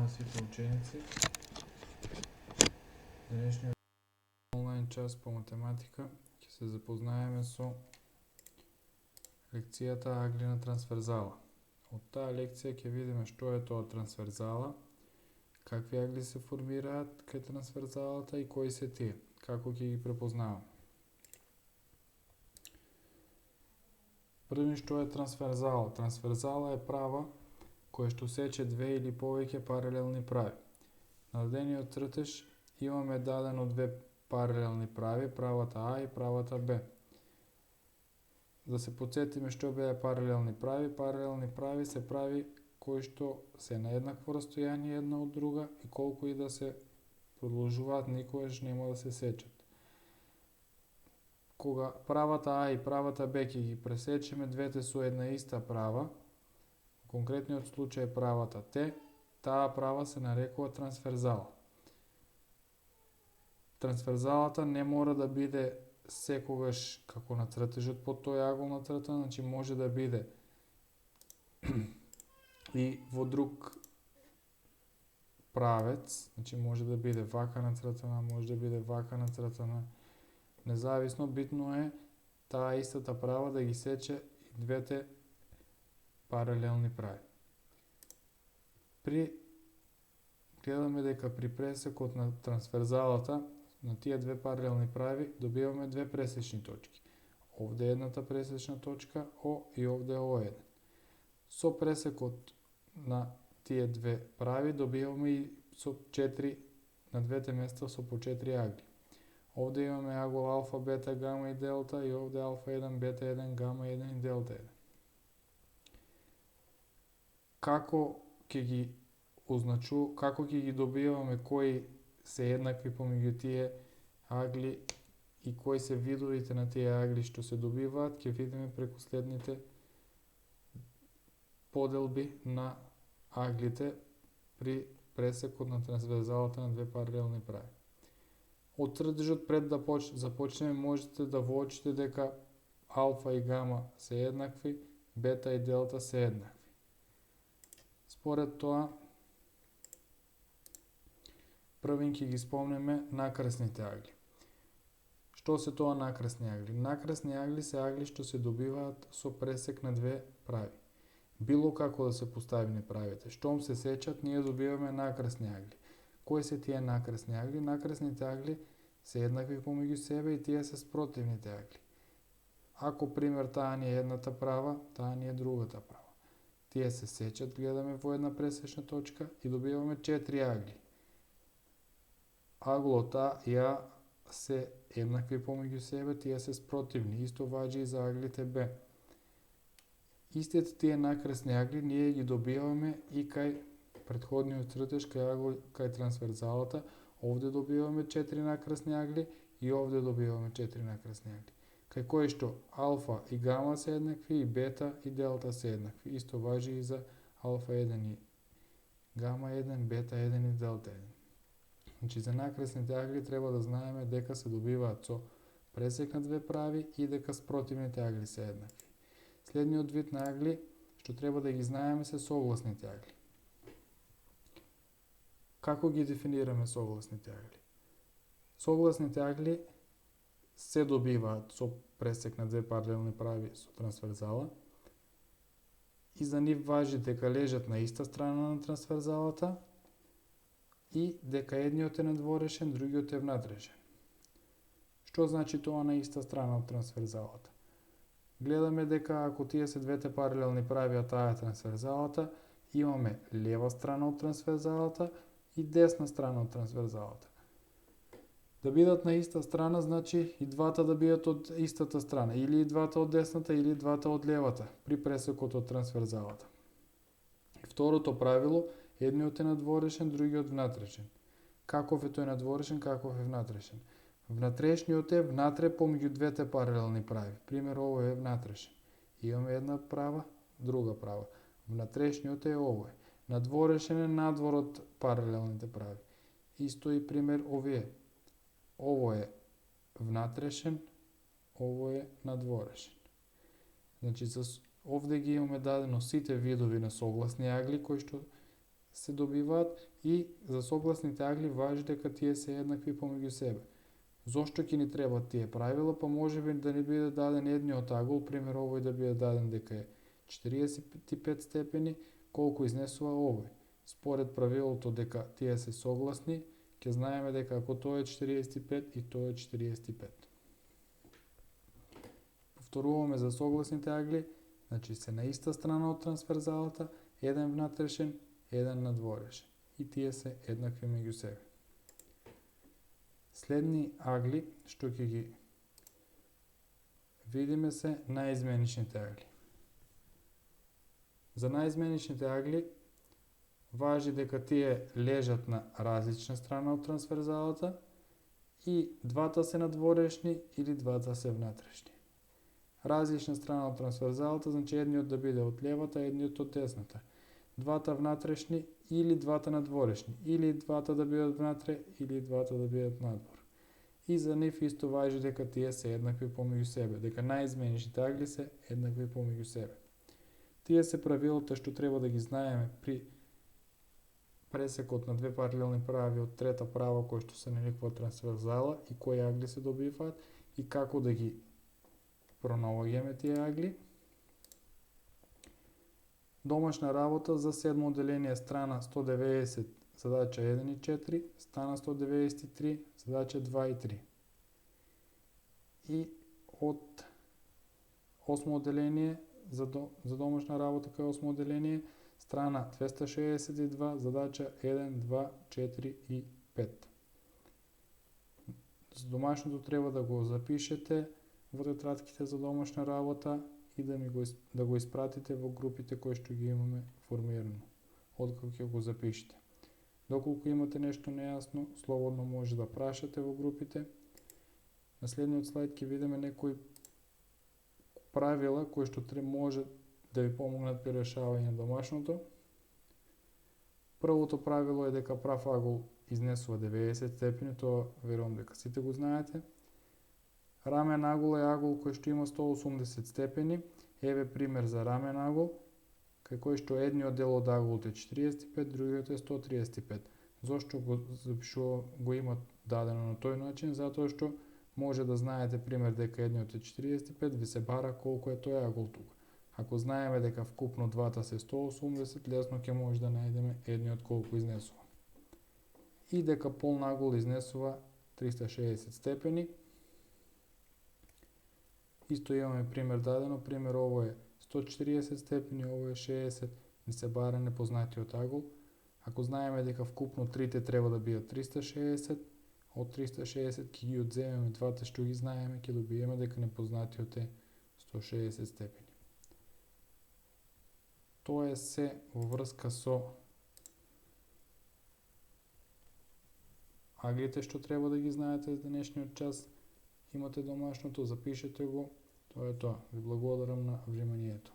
на сите ученици. Денешниот онлайн час по математика ќе се запознаеме со лекцијата аглина трансверзала. Од таа лекција ќе видиме што е тоа трансверзала, какви агли се формираат кај трансверзалата и кои се тие, како ќе ги препознаваме. Први што е трансверзала? Трансверзала е права која што сече две или повеќе паралелни прави. На дадениот цртеж имаме дадено две паралелни прави, правата А и правата Б. Да се потсетиме што беа паралелни прави. Паралелни прави се прави кои што се на еднакво растојание една од друга и колку и да се продолжуваат никогаш нема да се сечат. Кога правата А и правата Б ќе ги пресечеме двете со една иста права, во конкретниот случај правата Т, таа права се нарекува трансверзала. Трансверзалата не мора да биде секогаш како на цртежот под тој агол нацртан, значи може да биде и во друг правец, значи може да биде вака нацртана, може да биде вака нацртана, независно, битно е таа истата права да ги сече и двете паралелни прави. Гледаме дека при пресекот на трансверзалата на тие две паралелни прави добиваме две пресечни точки. Овде е едната пресечна точка О и овде е О1. Со пресекот на тие две прави добиваме и со 4 на двете места со по 4 агли. Овде имаме агол алфа, бета, гама и делта и овде алфа 1, бета 1, гама 1 и делта 1. Како ќе ги добиваме кои се еднакви помеѓу тие агли и кои се видовите на тие агли што се добиваат, ќе видиме преку следните поделби на аглите при пресекот на трансверзалата на две паралелни прави. Од цртежот пред да започнеме можете да воочите дека алфа и гама се еднакви, бета и делта се еднакви. Според тоа, првин ќе ги спомнеме накрсните агли. Што се тоа накрсни агли? Накрсни агли се агли што се добиваат со пресек на две прави. Било како да се постави правите. Штом се сечат, ние добиваме накрсни агли. Кои се тие накрсни агли? Накрсните агли се еднакви помеѓу себе и тие се спротивните агли. Ако, пример, таа ни е едната права, таа ни е другата права. Тие се сечат, гледаме во една пресечна точка и добиваме 4 агли. Аглот А и А се еднакви помеѓу себе, тие се спротивни. Исто важи и за аглите Б. Истите тие накрсни агли ние ги добиваме и кај претходниот цртеж, кај трансверзалата. Овде добиваме 4 накрсни агли и овде добиваме 4 накрсни агли. Кај кои што алфа и гама се еднакви и бета и делта се еднакви. Исто важи и за алфа 1 и гама 1, бета 1 и делта 1. Значи за накрсните агли треба да знаеме дека се добиваат со пресек на две прави и дека спротивните агли се еднакви. Следниот вид на агли што треба да ги знаеме се согласните агли. Како ги дефинираме согласните агли? Согласните агли се добиваат со пресек на две паралелни прави со трансверзала и за нив важи дека лежат на иста страна на трансверзалата и дека едниот е надворешен, другиот е внатрешен. Што значи тоа на иста страна од трансверзалата? Гледаме дека ако тие се двете паралелни прави, а таа е трансверзалата, имаме лева страна од трансверзалата и десна страна од трансверзалата. Да бидат на иста страна, значи и двата да бидат од истата страна, или и двата од десната, или двата од левата, при пресекот од трансверзалата. Второто правило, едниот е надворешен, другиот внатрешен. Каков е тој надворешен, каков е внатрешен? Внатрешниот е внатре помеѓу двете паралелни прави. Пример, овој е внатрешен. Имаме една права, друга права. Внатрешниот е овој. Надворешен е надвор од паралелните прави. Исто и пример овие. Ово е внатрешен, ово е надворешен. Значи, овде ги имаме дадено сите видови на согласни агли кои што се добиваат и за согласните агли важи дека тие се еднакви помеѓу себе. Зошто ќе ни требаат тие правила? Па можеби да ни биде даден едниот агол, пример овој да биде даден дека е 45 степени, колку изнесува овој. Според правилото дека тие се согласни, ќе знаеме дека ако тоа е 45 и тоа е 45. Повторуваме за согласните агли, значи се на иста страна од трансверзалата, еден внатрешен, еден надворешен. И тие се еднакви меѓу себе. Следни агли што ќе ги видиме се наизменичните агли. За наизменичните агли важи дека тие лежат на различна страна од трансверзалата и двата се надворешни или двата се внатрешни. Различна страна од трансверзалата значи едниот да биде од левата, едниот од десната. Двата внатрешни или двата надворешни, или двата да бидат внатре, или двата да бидат надвор. И за нив исто важи дека тие се еднакви помеѓу себе, дека наизменичните агли се еднакви помеѓу себе. Тие се правилата што треба да ги знаеме при пресекот на две паралелни прави од трета права кој што се нарекува трансверзала и кои агли се добиваат и како да ги пронаоѓаме тие агли. Домашна работа за седмо оделение страна 190, задача 1 и 4, страна 193, задача 2 и 3. И од осмо оделение за домашна работа кај осмо оделение, страна 262, задача 1, 2, 4 и 5. За домашното треба да го запишете во тетрадките за домашна работа и да го испратите во групите кои што ги имаме формирано, откако ќе го запишете. Доколку имате нешто нејасно, слободно може да прашате во групите. На следниот слайд ќе видиме некои правила кои што може да ви помогнат при решавање на домашното. Првото правило е дека прав агол изнесува 90 степени, тоа верувам дека сите го знаете. Рамен агол е агол кој што има 180 степени. Еве пример за рамен агол, кај кој што едниот дел од аголот е 45, другиот е 135. Зошто го има дадено на тој начин? Затоа што може да знаете пример дека едниот е 45, ви се бара колку е тој агол тука. Ако знаеме дека вкупно двата се 180, лесно ќе може да најдеме едниот колку изнесува. И дека полн агол изнесува 360 степени. Исто имаме пример дадено, пример ово е 140 степени, ово е 60, ни се бара непознатиот агол. Ако знаеме дека вкупно трите треба да бидат 360, од 360 ќе ги одземеме двата што ги знаеме, ќе добиеме дека непознатиот е 160 степени. Тоа е се во врска со аглите што треба да ги знаете за денешниот час. Имате домашното, запишете го. Тоа е тоа. Ви благодарам на вниманието.